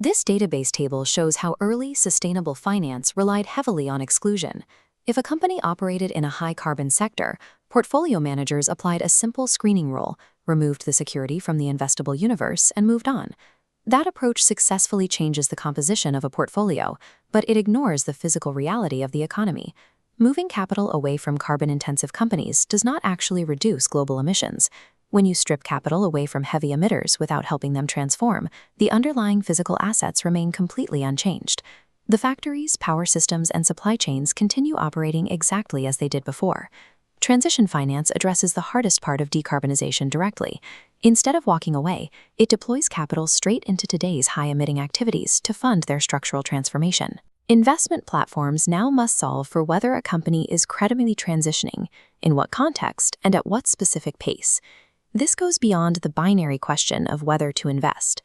This database table shows how early sustainable finance relied heavily on exclusion. If a company operated in a high-carbon sector, portfolio managers applied a simple screening rule, removed the security from the investable universe, and moved on. That approach successfully changes the composition of a portfolio, but it ignores the physical reality of the economy. Moving capital away from carbon-intensive companies does not actually reduce global emissions. When you strip capital away from heavy emitters without helping them transform, the underlying physical assets remain completely unchanged. The factories, power systems, and supply chains continue operating exactly as they did before. Transition finance addresses the hardest part of decarbonization directly. Instead of walking away, it deploys capital straight into today's high-emitting activities to fund their structural transformation. Investment platforms now must solve for whether a company is credibly transitioning, in what context, and at what specific pace. This goes beyond the binary question of whether to invest.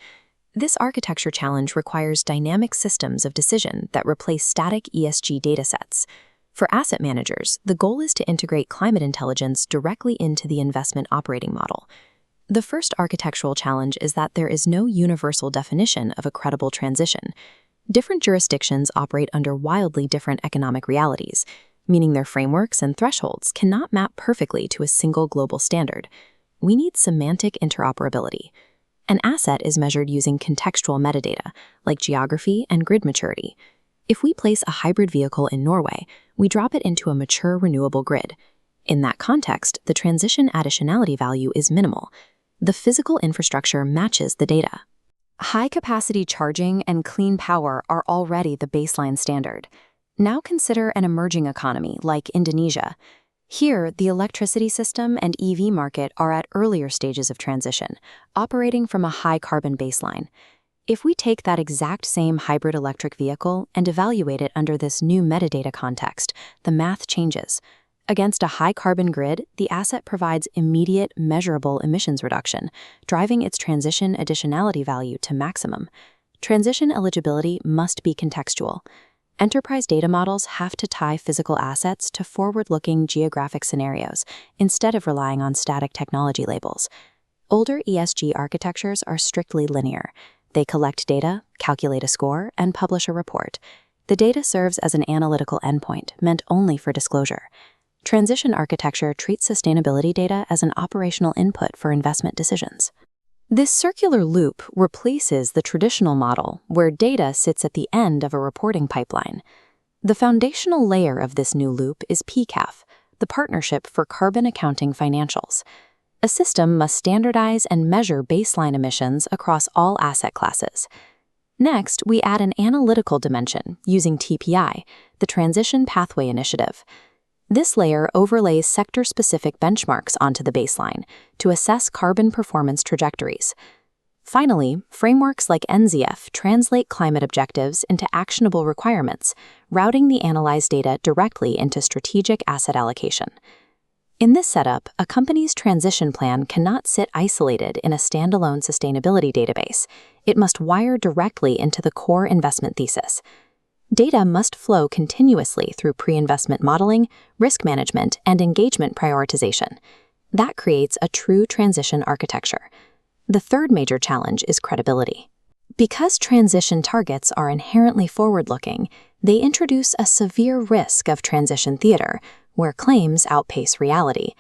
This architecture challenge requires dynamic systems of decision that replace static ESG datasets. For asset managers, the goal is to integrate climate intelligence directly into the investment operating model. The first architectural challenge is that there is no universal definition of a credible transition. Different jurisdictions operate under wildly different economic realities, meaning their frameworks and thresholds cannot map perfectly to a single global standard. We need semantic interoperability. An asset is measured using contextual metadata, like geography and grid maturity. If we place a hybrid vehicle in Norway, we drop it into a mature renewable grid. In that context, the transition additionality value is minimal. The physical infrastructure matches the data. High-capacity charging and clean power are already the baseline standard. Now consider an emerging economy like Indonesia. Here, the electricity system and EV market are at earlier stages of transition, operating from a high-carbon baseline. If we take that exact same hybrid electric vehicle and evaluate it under this new metadata context, the math changes. Against a high-carbon grid, the asset provides immediate, measurable emissions reduction, driving its transition additionality value to maximum. Transition eligibility must be contextual. Enterprise data models have to tie physical assets to forward-looking geographic scenarios instead of relying on static technology labels. Older ESG architectures are strictly linear. They collect data, calculate a score, and publish a report. The data serves as an analytical endpoint meant only for disclosure. Transition architecture treats sustainability data as an operational input for investment decisions. This circular loop replaces the traditional model where data sits at the end of a reporting pipeline. The foundational layer of this new loop is PCAF, the Partnership for Carbon Accounting Financials. A system must standardize and measure baseline emissions across all asset classes. Next, we add an analytical dimension using TPI, the Transition Pathway Initiative. This layer overlays sector-specific benchmarks onto the baseline to assess carbon performance trajectories. Finally, frameworks like NZF translate climate objectives into actionable requirements, routing the analyzed data directly into strategic asset allocation. In this setup, a company's transition plan cannot sit isolated in a standalone sustainability database. It must wire directly into the core investment thesis. Data must flow continuously through pre-investment modeling, risk management, and engagement prioritization. That creates a true transition architecture. The third major challenge is credibility. Because transition targets are inherently forward-looking, they introduce a severe risk of transition theater, where claims outpace reality.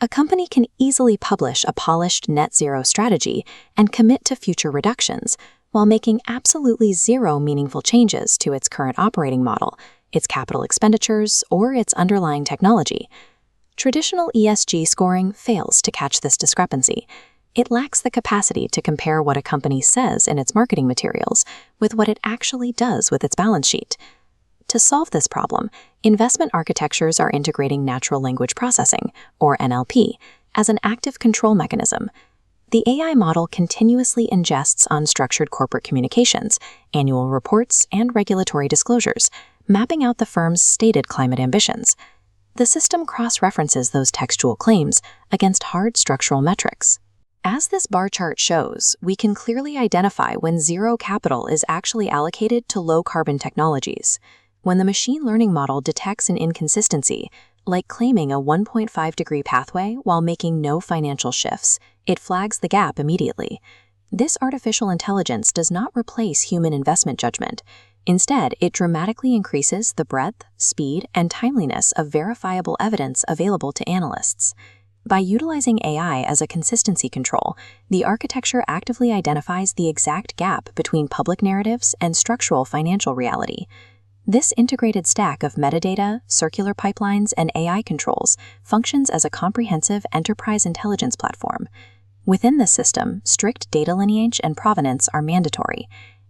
A company can easily publish a polished net zero strategy and commit to future reductions, while making absolutely zero meaningful changes to its current operating model, its capital expenditures, or its underlying technology. Traditional ESG scoring fails to catch this discrepancy. It lacks the capacity to compare what a company says in its marketing materials with what it actually does with its balance sheet. To solve this problem, investment architectures are integrating natural language processing, or NLP, as an active control mechanism. The AI model continuously ingests unstructured corporate communications, annual reports, and regulatory disclosures, mapping out the firm's stated climate ambitions. The system cross-references those textual claims against hard structural metrics. As this bar chart shows, we can clearly identify when zero capital is actually allocated to low-carbon technologies. When the machine learning model detects an inconsistency, like claiming a 1.5-degree pathway while making no financial shifts, it flags the gap immediately. This artificial intelligence does not replace human investment judgment. Instead, it dramatically increases the breadth, speed, and timeliness of verifiable evidence available to analysts. By utilizing AI as a consistency control, the architecture actively identifies the exact gap between public narratives and structural financial reality. This integrated stack of metadata, circular pipelines, and AI controls functions as a comprehensive enterprise intelligence platform. Within this system, strict data lineage and provenance are mandatory.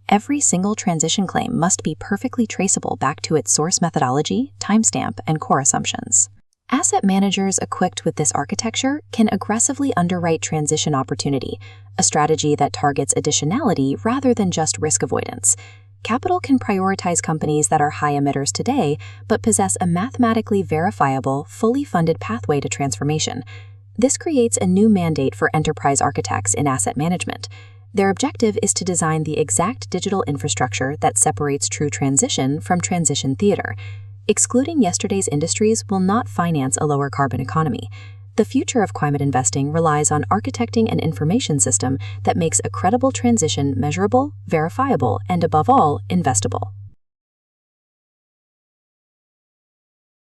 Every single transition claim must be perfectly traceable back to its source methodology, timestamp, and core assumptions. Asset managers equipped with this architecture can aggressively underwrite transition opportunity, a strategy that targets additionality rather than just risk avoidance. Capital can prioritize companies that are high emitters today but possess a mathematically verifiable, fully funded pathway to transformation. This creates a new mandate for enterprise architects in asset management. Their objective is to design the exact digital infrastructure that separates true transition from transition theater. Excluding yesterday's industries will not finance a lower carbon economy. The future of climate investing relies on architecting an information system that makes a credible transition measurable, verifiable, and above all, investable.